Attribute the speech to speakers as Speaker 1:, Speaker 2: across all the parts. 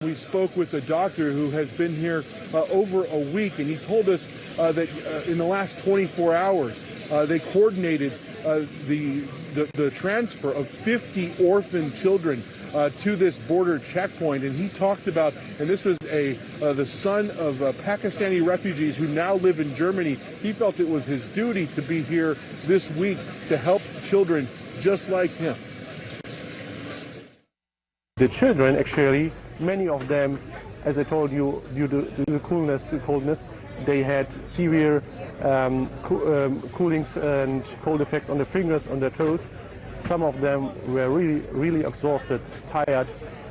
Speaker 1: We spoke with a doctor who has been here over a week, and he told us that in the last 24 hours, they coordinated the transfer of 50 orphan children to this border checkpoint. And he talked about, and this was the son of Pakistani refugees who now live in Germany. He felt it was his duty to be here this week to help children just like him.
Speaker 2: The children, actually, many of them, as I told you, due to the coldness, they had severe coolings and cold effects on the fingers, on their toes. Some of them were really exhausted, tired,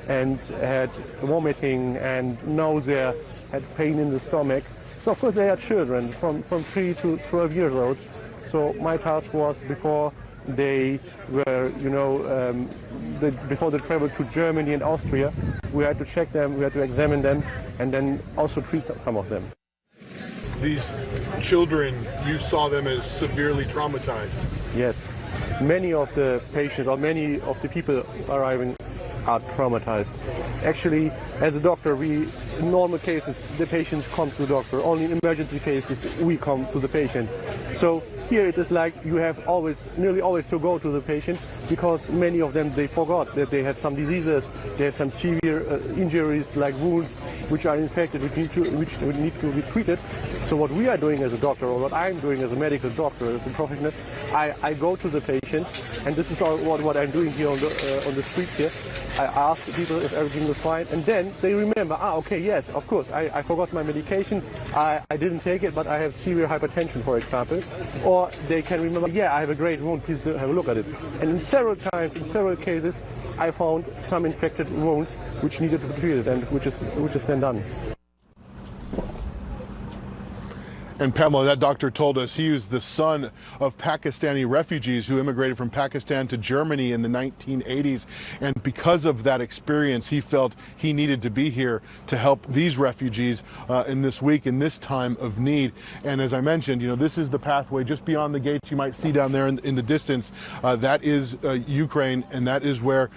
Speaker 2: and had vomiting and nausea, had pain in the stomach. So of course they are children from 3 to 12 years old. So my task was, before they were, before they traveled to Germany and Austria, we had to check them, we had to examine them, and then also treat some of them.
Speaker 3: These children, you saw them as severely traumatized.
Speaker 2: Yes. Many of the patients, or many of the people arriving, are traumatized. Actually, as a doctor, in normal cases, the patients come to the doctor. Only in emergency cases, we come to the patient. So here it is like you have nearly always to go to the patient, because many of them, they forgot that they had some diseases, they have some severe injuries like wounds which are infected, which need to be treated. So what we are doing as a doctor, or what I'm doing as a medical doctor, as a professional, I go to the patient, and this is all what I'm doing here on the street here. I ask people if everything was fine, and then they remember, okay, yes, of course, I forgot my medication, I didn't take it, but I have severe hypertension, for example. Or they can remember, yeah, I have a great wound, please have a look at it. And in several times, in several cases, I found some infected wounds which needed to be treated, and which is then done.
Speaker 3: And Pamela, that doctor told us he was the son of Pakistani refugees who immigrated from Pakistan to Germany in the 1980s. And because of that experience, he felt he needed to be here to help these refugees in this week, in this time of need. And as I mentioned, this is the pathway just beyond the gates you might see down there in the distance. That is Ukraine, and that is where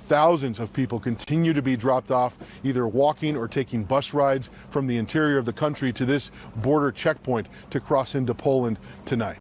Speaker 3: thousands of people continue to be dropped off, either walking or taking bus rides from the interior of the country to this border checkpoint to cross into Poland tonight.